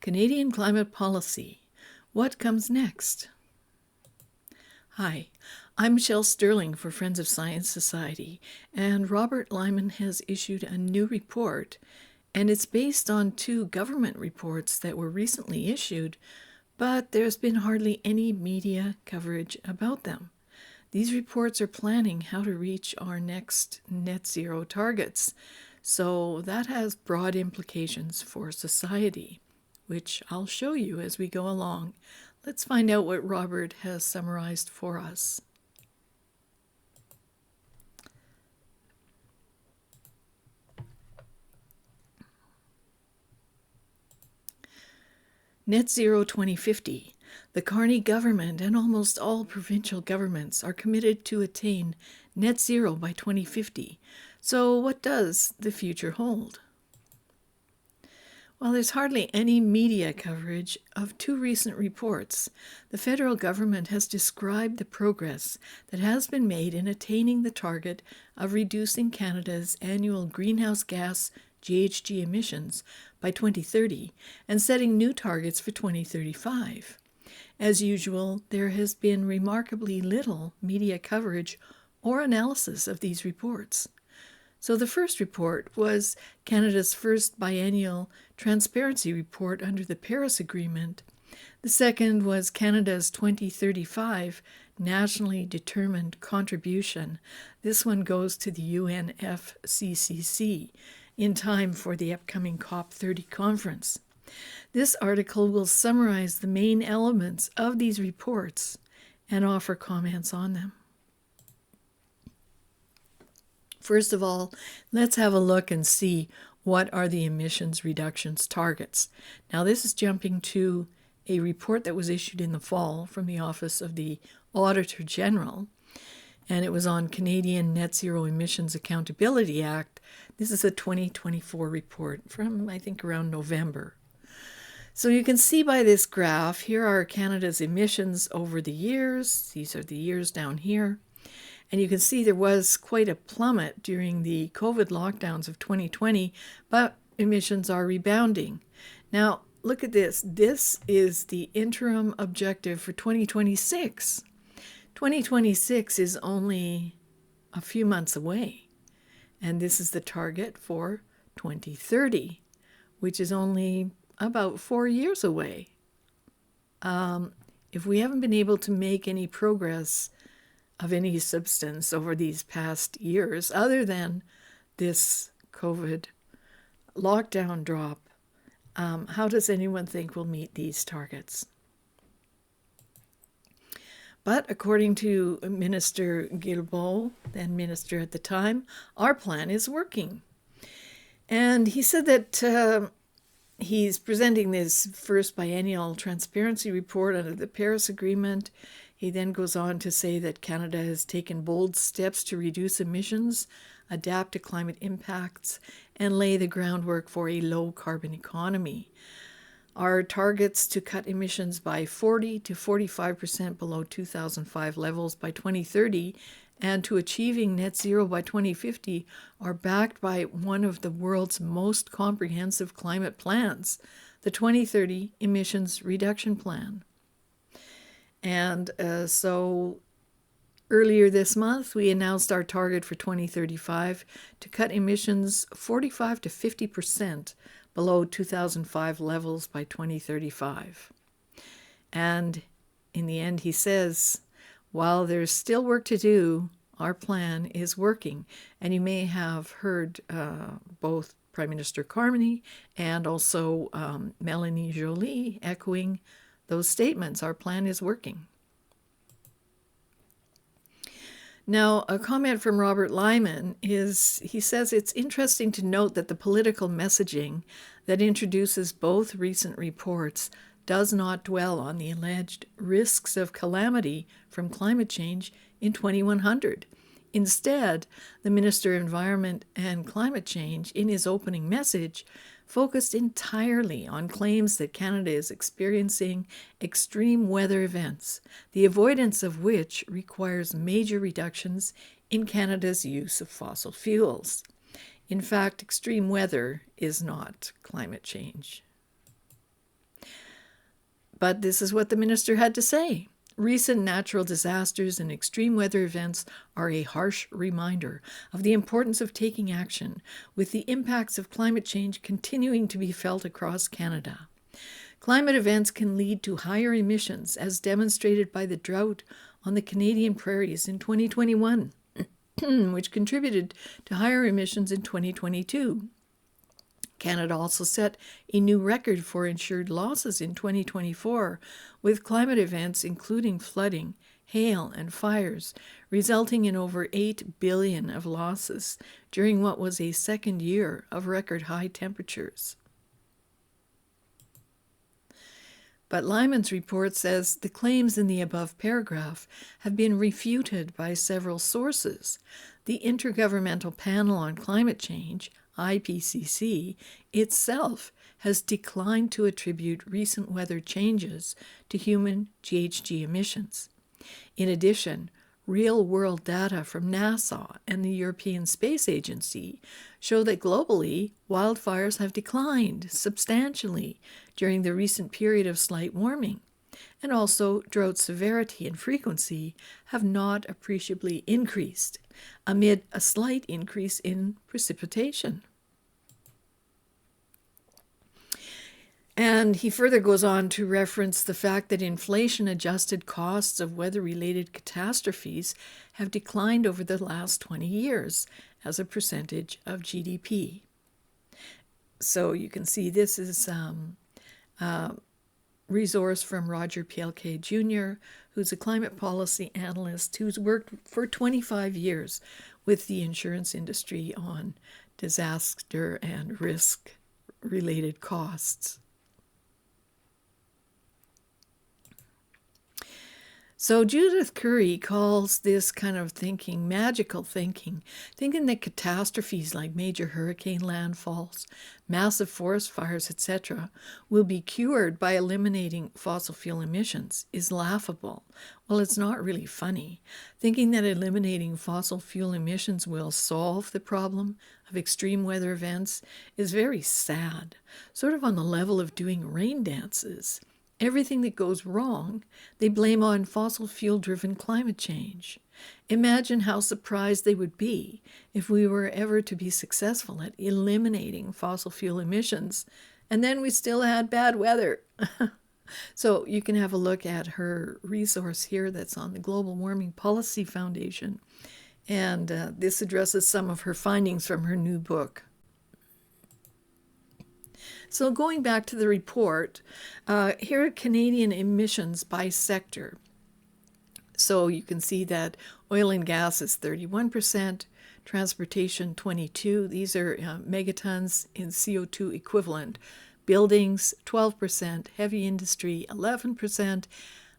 Canadian climate policy. What comes next? Hi, I'm Michelle Sterling for Friends of Science Society, and Robert Lyman has issued a new report, and it's based on two government reports that were recently issued, but there's been hardly any media coverage about them. These reports are planning how to reach our next net zero targets, so that has broad implications for society, which I'll show you as we go along. Let's find out what Robert has summarized for us. Net Zero 2050. The Carney government and almost all provincial governments are committed to attain net zero by 2050. So what does the future hold? Well, there's hardly any media coverage of two recent reports. The federal government has described the progress that has been made in attaining the target of reducing Canada's annual greenhouse gas GHG emissions by 2030 and setting new targets for 2035. As usual, there has been remarkably little media coverage or analysis of these reports. So the first report was Canada's first biennial transparency report under the Paris Agreement. The second was Canada's 2035 nationally determined contribution. This one goes to the UNFCCC in time for the upcoming COP30 conference. This article will summarize the main elements of these reports and offer comments on them. First of all, let's have a look and see what are the emissions reductions targets. Now, this is jumping to a report that was issued in the fall from the Office of the Auditor General, and it was on Canadian Net Zero Emissions Accountability Act. This is a 2024 report from, I think, around November. So you can see by this graph, here are Canada's emissions over the years. These are the years down here. And you can see there was quite a plummet during the COVID lockdowns of 2020, but emissions are rebounding. Now, look at this. This is the interim objective for 2026. 2026 is only a few months away. And this is the target for 2030, which is only about 4 years away. If we haven't been able to make any progress of any substance over these past years, other than this COVID lockdown drop, how does anyone think we'll meet these targets? But according to Minister Guilbeault, then minister at the time, our plan is working. And he said that he's presenting this first biennial transparency report under the Paris Agreement. He then goes on to say that Canada has taken bold steps to reduce emissions, adapt to climate impacts, and lay the groundwork for a low-carbon economy. Our targets to cut emissions by 40 to 45% below 2005 levels by 2030 and to achieving net zero by 2050 are backed by one of the world's most comprehensive climate plans, the 2030 Emissions Reduction Plan. And so earlier this month, we announced our target for 2035 to cut emissions 45 to 50% below 2005 levels by 2035. And in the end, he says, while there's still work to do, our plan is working. And you may have heard both Prime Minister Carney and also Mélanie Joly echoing those statements. Our plan is working. Now, a comment from Robert Lyman is, he says, it's interesting to note that the political messaging that introduces both recent reports does not dwell on the alleged risks of calamity from climate change in 2100. Instead, the Minister of Environment and Climate Change, in his opening message, focused entirely on claims that Canada is experiencing extreme weather events, the avoidance of which requires major reductions in Canada's use of fossil fuels. In fact, extreme weather is not climate change. But this is what the minister had to say. Recent natural disasters and extreme weather events are a harsh reminder of the importance of taking action, with the impacts of climate change continuing to be felt across Canada. Climate events can lead to higher emissions, as demonstrated by the drought on the Canadian prairies in 2021, which contributed to higher emissions in 2022. Canada also set a new record for insured losses in 2024, with climate events including flooding, hail, and fires, resulting in over $8 billion of losses during what was a second year of record high temperatures. But Lyman's report says the claims in the above paragraph have been refuted by several sources. The Intergovernmental Panel on Climate Change, IPCC, itself has declined to attribute recent weather changes to human GHG emissions. In addition, real-world data from NASA and the European Space Agency show that globally, wildfires have declined substantially during the recent period of slight warming, and also drought severity and frequency have not appreciably increased, amid a slight increase in precipitation. And he further goes on to reference the fact that inflation-adjusted costs of weather-related catastrophes have declined over the last 20 years as a percentage of GDP. So you can see this is a resource from Roger Pielke Jr., who's a climate policy analyst who's worked for 25 years with the insurance industry on disaster and risk-related costs. So Judith Curry calls this kind of thinking magical thinking that catastrophes like major hurricane landfalls, massive forest fires, etc., will be cured by eliminating fossil fuel emissions is laughable. Well, it's not really funny. Thinking that eliminating fossil fuel emissions will solve the problem of extreme weather events is very sad, sort of on the level of doing rain dances. Everything that goes wrong, they blame on fossil fuel-driven climate change. Imagine how surprised they would be if we were ever to be successful at eliminating fossil fuel emissions, and then we still had bad weather. So you can have a look at her resource here that's on the Global Warming Policy Foundation, and this addresses some of her findings from her new book. So going back to the report, here are Canadian emissions by sector. So you can see that oil and gas is 31%, transportation 22%. These are megatons in CO2 equivalent. Buildings 12%, heavy industry 11%,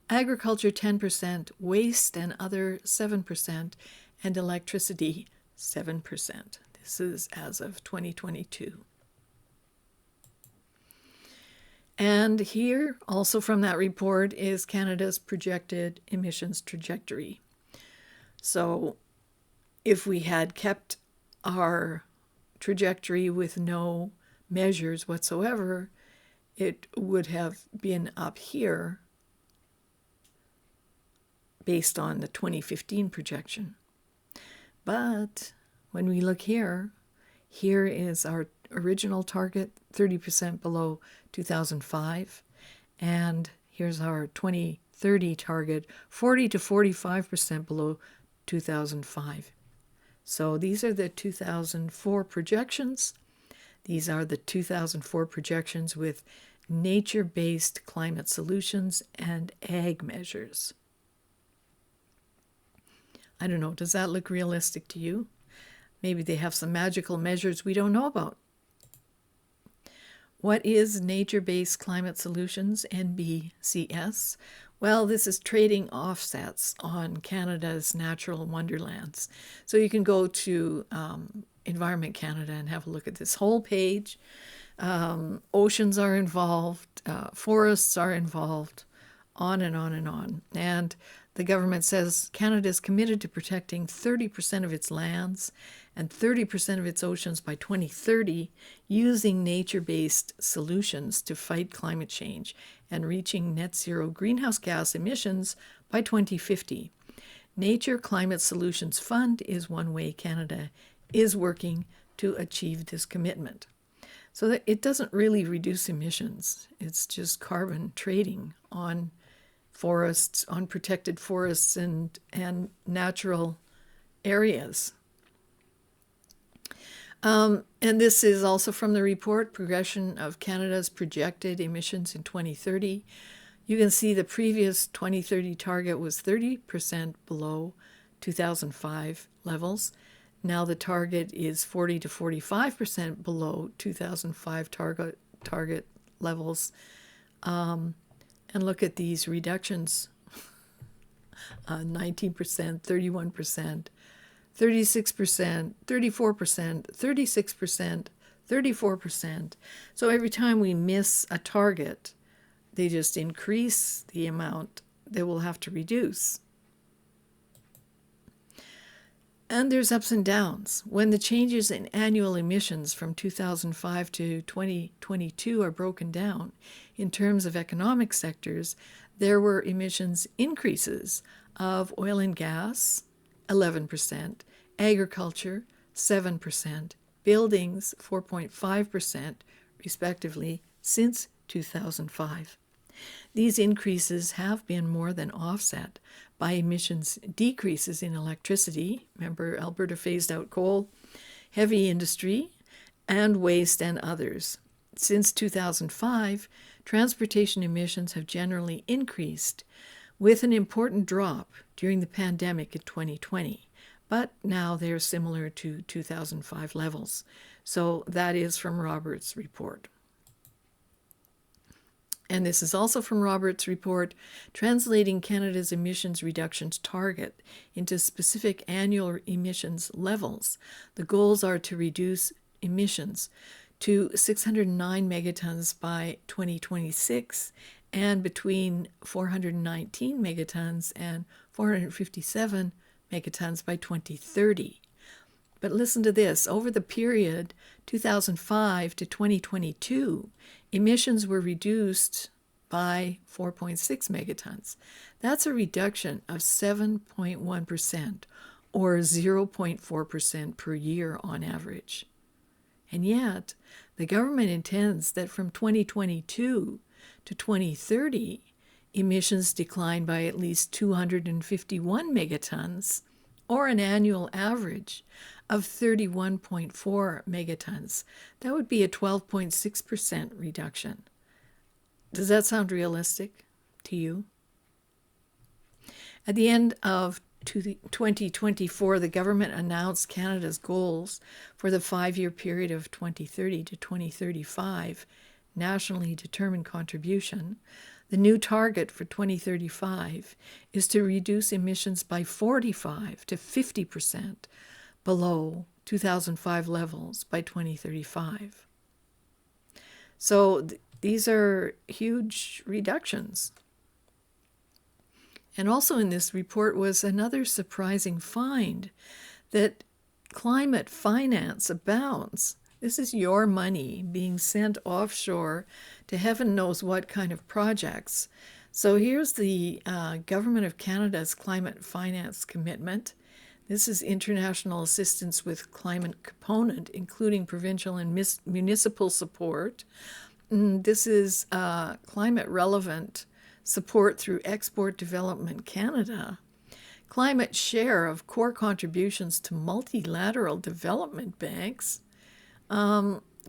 agriculture 10%, waste and other 7%, and electricity 7%. This is as of 2022. And here, also from that report, is Canada's projected emissions trajectory. So if we had kept our trajectory with no measures whatsoever, it would have been up here based on the 2015 projection. But when we look here, here is our original target, 30% below 2005, and here's our 2030 target, 40 to 45% below 2005. So these are the 2004 projections. These are the 2004 projections with nature-based climate solutions and ag measures. I don't know, does that look realistic to you? Maybe they have some magical measures we don't know about. What is nature-based climate solutions, NBCS? Well, this is trading offsets on Canada's natural wonderlands. So you can go to Environment Canada and have a look at this whole page. Oceans are involved, forests are involved, on and on and on. And the government says Canada is committed to protecting 30% of its lands and 30% of its oceans by 2030 using nature-based solutions to fight climate change and reaching net zero greenhouse gas emissions by 2050. Nature Climate Solutions Fund is one way Canada is working to achieve this commitment. So that it doesn't really reduce emissions. It's just carbon trading on forests, on protected forests and natural areas. And this is also from the report, Progression of Canada's Projected Emissions in 2030. You can see the previous 2030 target was 30% below 2005 levels. Now the target is 40 to 45% below 2005 target levels. And look at these reductions, 19%, 31%, 36%, 34%, 36%, 34%. So every time we miss a target, they just increase the amount they will have to reduce. And there's ups and downs. When the changes in annual emissions from 2005 to 2022 are broken down in terms of economic sectors, there were emissions increases of oil and gas, 11%, agriculture, 7%, buildings, 4.5%, respectively, since 2005. These increases have been more than offset by emissions decreases in electricity. Remember, Alberta phased out coal, heavy industry, and waste and others. Since 2005, transportation emissions have generally increased, with an important drop during the pandemic in 2020. But now they're similar to 2005 levels. So that is from Robert's report. And this is also from Robert's report, translating Canada's emissions reductions target into specific annual emissions levels. The goals are to reduce emissions to 609 megatons by 2026 and between 419 megatons and 457 megatons by 2030. But listen to this. Over the period 2005 to 2022, emissions were reduced by 4.6 megatons. That's a reduction of 7.1%, or 0.4% per year on average. And yet, the government intends that from 2022 to 2030, emissions decline by at least 251 megatons, or an annual average of 31.4 megatons. That would be a 12.6% reduction. Does that sound realistic to you? At the end of 2024, the government announced Canada's goals for the 5-year period of 2030 to 2035, nationally determined contribution. The new target for 2035 is to reduce emissions by 45 to 50% below 2005 levels by 2035. So these are huge reductions. And also in this report was another surprising find that climate finance abounds. This is your money being sent offshore to heaven knows what kind of projects. So here's the Government of Canada's climate finance commitment. This is international assistance with climate component, including provincial and municipal support. This is climate relevant support through Export Development Canada. Climate share of core contributions to multilateral development banks.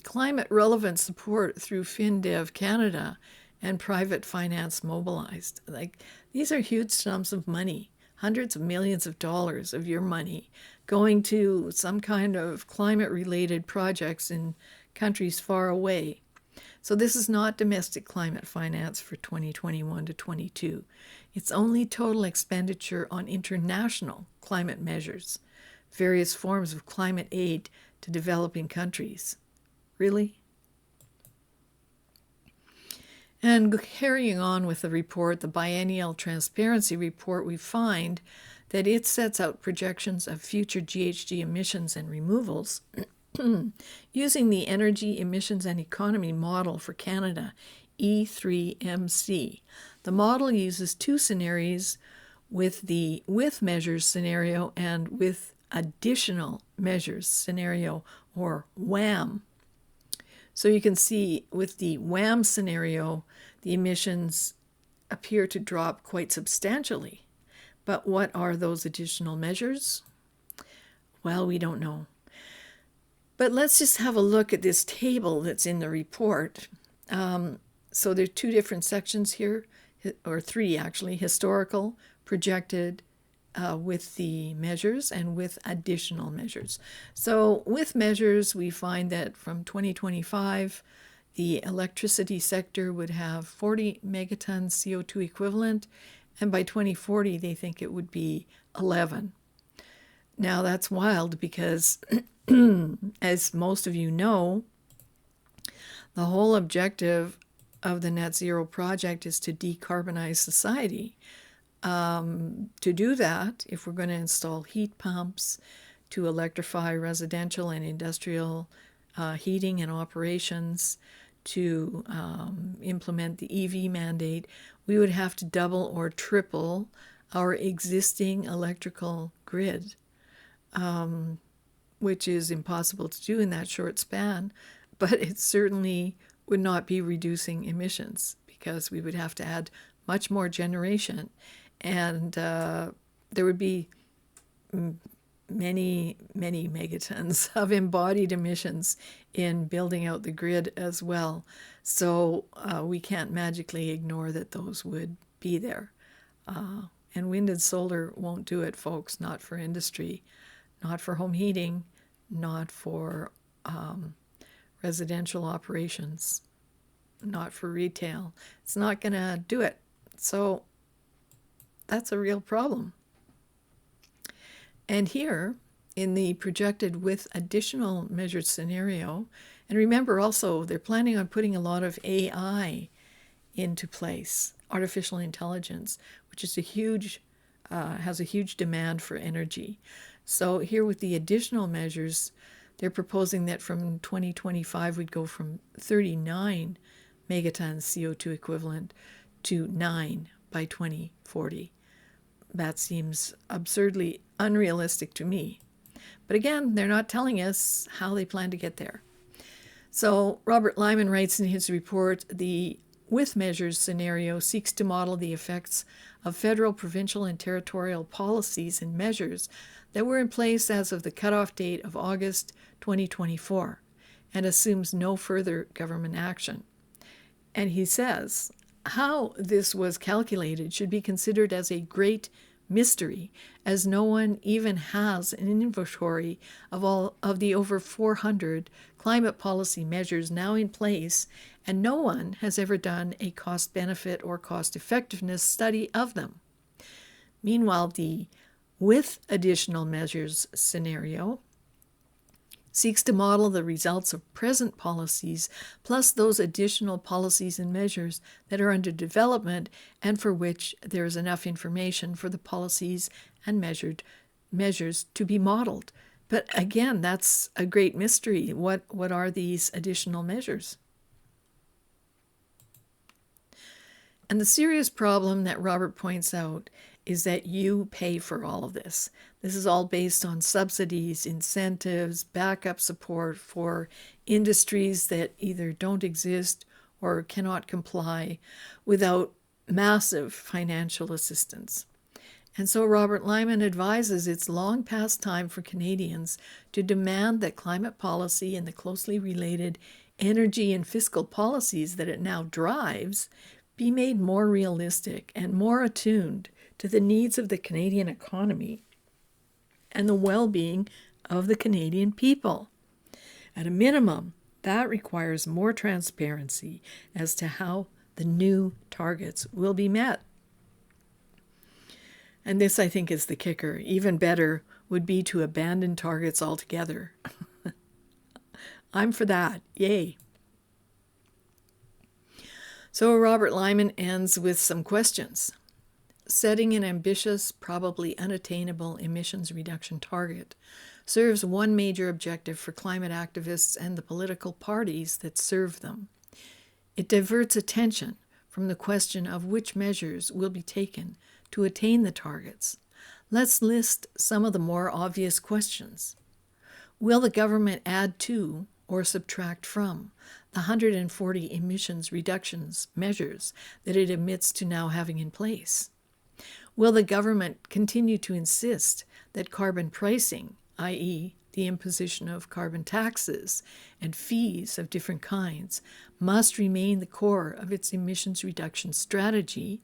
Climate relevant support through FinDev Canada and private finance mobilized. Like, these are huge sums of money, hundreds of millions of dollars of your money going to some kind of climate related projects in countries far away. So this is not domestic climate finance for 2021 to 22. It's only total expenditure on international climate measures, various forms of climate aid to developing countries. Really? And carrying on with the report, the Biennial Transparency Report, we find that it sets out projections of future GHG emissions and removals using the Energy Emissions and Economy Model for Canada, E3MC. The model uses two scenarios, with the with measures scenario and with additional measures scenario, or WHAM. So you can see with the WHAM scenario, the emissions appear to drop quite substantially. But what are those additional measures? Well, we don't know. But let's just have a look at this table that's in the report. So there are two different sections here, or three actually: historical, projected, with the measures, and with additional measures. So with measures, we find that from 2025, the electricity sector would have 40 megatons CO2 equivalent, and by 2040, they think it would be 11. Now that's wild because, as most of you know, the whole objective of the Net Zero project is to decarbonize society. To do that, if we're going to install heat pumps, to electrify residential and industrial heating and operations, to implement the EV mandate, we would have to double or triple our existing electrical grid, which is impossible to do in that short span, but it certainly would not be reducing emissions because we would have to add much more generation. And there would be many, many megatons of embodied emissions in building out the grid as well. So we can't magically ignore that those would be there. And wind and solar won't do it, folks, not for industry, not for home heating, not for residential operations, not for retail. It's not going to do it. So that's a real problem. And here, in the projected with additional measured scenario, and remember also, they're planning on putting a lot of AI into place, artificial intelligence, which is has a huge demand for energy. So here with the additional measures, they're proposing that from 2025, we'd go from 39 megatons CO2 equivalent to 9 by 2040. That seems absurdly unrealistic to me. But again, they're not telling us how they plan to get there. So Robert Lyman writes in his report, the with measures scenario seeks to model the effects of federal, provincial, and territorial policies and measures that were in place as of the cutoff date of August 2024 and assumes no further government action. And he says, how this was calculated should be considered as a great mystery, as no one even has an inventory of all of the over 400 climate policy measures now in place, and no one has ever done a cost-benefit or cost-effectiveness study of them. Meanwhile, the with additional measures scenario seeks to model the results of present policies plus those additional policies and measures that are under development and for which there is enough information for the policies and measures to be modeled. But again, that's a great mystery. What are these additional measures? And the serious problem that Robert points out is that you pay for all of this. This is all based on subsidies, incentives, backup support for industries that either don't exist or cannot comply without massive financial assistance. And so Robert Lyman advises it's long past time for Canadians to demand that climate policy and the closely related energy and fiscal policies that it now drives be made more realistic and more attuned to the needs of the Canadian economy and the well-being of the Canadian people. At a minimum, that requires more transparency as to how the new targets will be met. And this, I think, is the kicker. Even better would be to abandon targets altogether. I'm for that. Yay. So Robert Lyman ends with some questions. setting an ambitious, probably unattainable emissions reduction target serves one major objective for climate activists and the political parties that serve them. It diverts attention from the question of which measures will be taken to attain the targets. Let's list some of the more obvious questions. Will the government add to or subtract from the 140 emissions reductions measures that it admits to now having in place? Will the government continue to insist that carbon pricing, i.e., the imposition of carbon taxes and fees of different kinds, must remain the core of its emissions reduction strategy,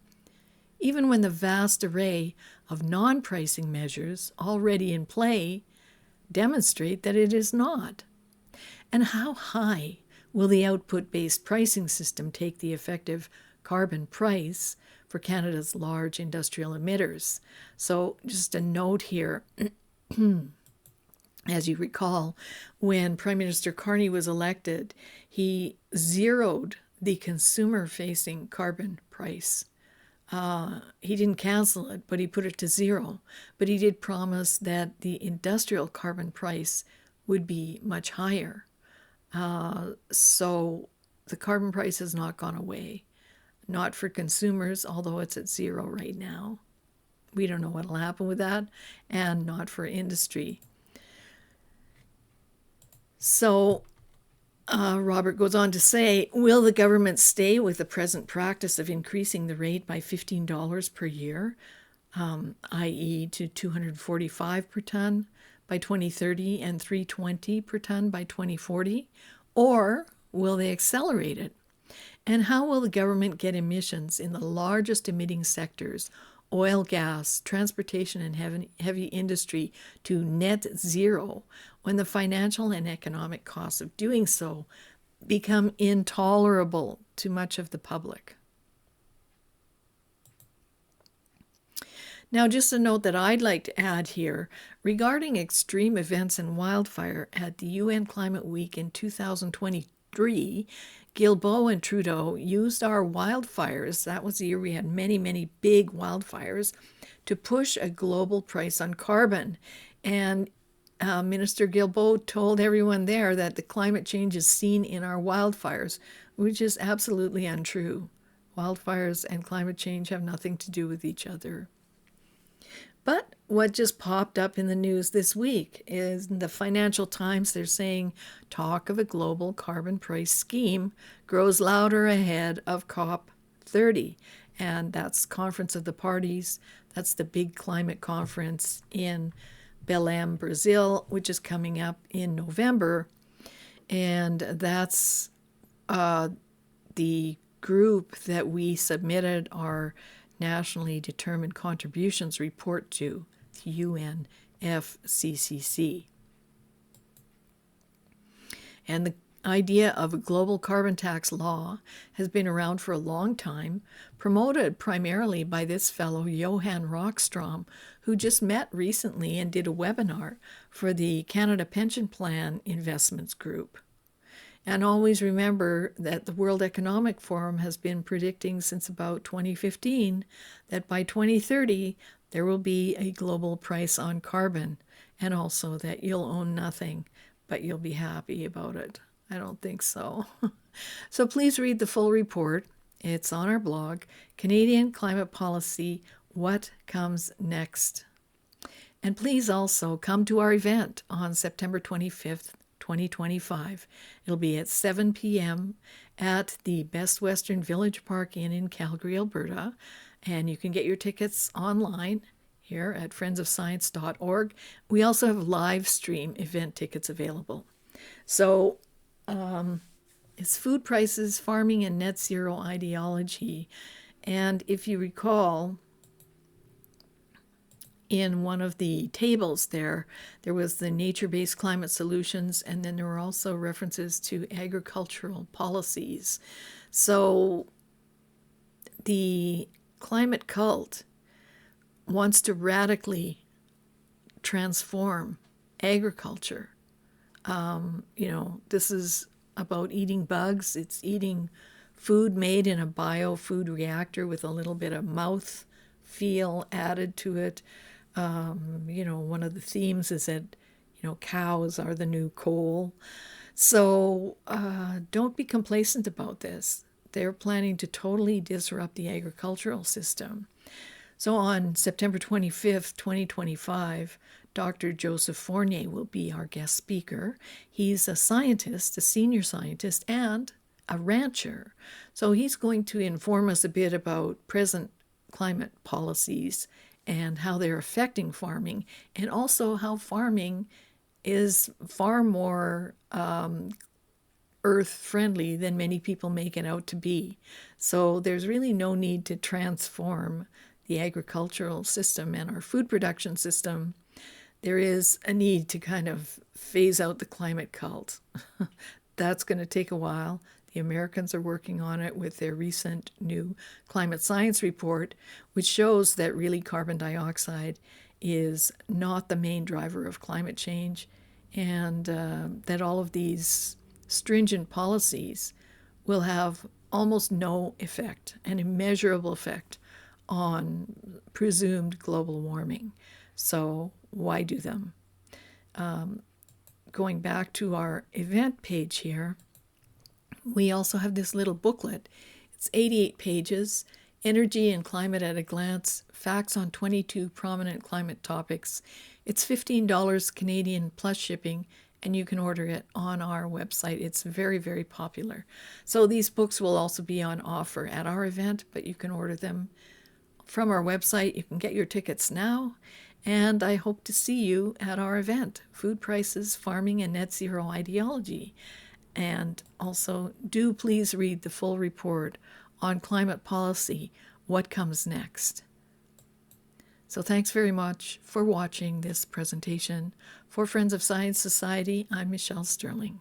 even when the vast array of non-pricing measures already in play demonstrate that it is not? And how high will the output-based pricing system take the effective carbon price for Canada's large industrial emitters? So just a note here, as you recall, when Prime Minister Carney was elected, he zeroed the consumer-facing carbon price. He didn't cancel it, but he put it to zero. But he did promise that the industrial carbon price would be much higher. So the carbon price has not gone away. Not for consumers, although it's at zero right now. We don't know what will happen with that, and not for industry. So Robert goes on to say, will the government stay with the present practice of increasing the rate by $15 per year, i.e. to $245 per ton by 2030 and $320 per ton by 2040? Or will they accelerate it? And how will the government get emissions in the largest emitting sectors, oil, gas, transportation, and heavy industry, to net zero when the financial and economic costs of doing so become intolerable to much of the public? Now, just a note that I'd like to add here regarding extreme events and wildfire at the UN Climate Week in 2023. Guilbeault and Trudeau used our wildfires, that was the year we had many, many big wildfires, to push a global price on carbon. And Minister Guilbeault told everyone there that the climate change is seen in our wildfires, which is absolutely untrue. Wildfires and climate change have nothing to do with each other. But what just popped up in the news this week is the Financial Times. They're saying talk of a global carbon price scheme grows louder ahead of COP30. And that's Conference of the Parties. That's the big climate conference in Belém, Brazil, which is coming up in November. And that's the group that we submitted our nationally determined contributions report to UNFCCC. And the idea of a global carbon tax law has been around for a long time, promoted primarily by this fellow Johan Rockstrom, who just met recently and did a webinar for the Canada Pension Plan Investments Group. And always remember that the World Economic Forum has been predicting since about 2015 that by 2030 there will be a global price on carbon, and also that you'll own nothing, but you'll be happy about it. I don't think so. So please read the full report. It's on our blog, Canadian Climate Policy, What Comes Next? And please also come to our event on September 25th, 2025. It'll be at 7 p.m. at the Best Western Village Park Inn in Calgary, Alberta. And you can get your tickets online here at friendsofscience.org. We also have live stream event tickets available. So it's food prices, farming, and net zero ideology. And if you recall, in one of the tables there was the nature-based climate solutions, and then there were also references to agricultural policies. So the climate cult wants to radically transform agriculture. This is about eating bugs. It's eating food made in a biofood reactor with a little bit of mouth feel added to it. One of the themes is that, cows are the new coal. So don't be complacent about this. They're planning to totally disrupt the agricultural system. So on September 25th, 2025, Dr. Joseph Fournier will be our guest speaker. He's a scientist, a senior scientist, and a rancher. So he's going to inform us a bit about present climate policies and how they're affecting farming, and also how farming is far more earth friendly than many people make it out to be. So there's really no need to transform the agricultural system and our food production system. There is a need to kind of phase out the climate cult. That's going to take a while. The Americans are working on it with their recent new climate science report, which shows that really carbon dioxide is not the main driver of climate change, and that all of these stringent policies will have almost no effect, an immeasurable effect on presumed global warming. So why do them? Going back to our event page here, we also have this little booklet. It's 88 pages, Energy and Climate at a Glance, Facts on 22 Prominent Climate Topics. It's $15 Canadian plus shipping, and you can order it on our website. It's very, very popular. So these books will also be on offer at our event, but you can order them from our website. You can get your tickets now, and I hope to see you at our event, Food Prices, Farming, and Net Zero Ideology. And also, do please read the full report on climate policy, What Comes Next. So thanks very much for watching this presentation. For Friends of Science Society, I'm Michelle Sterling.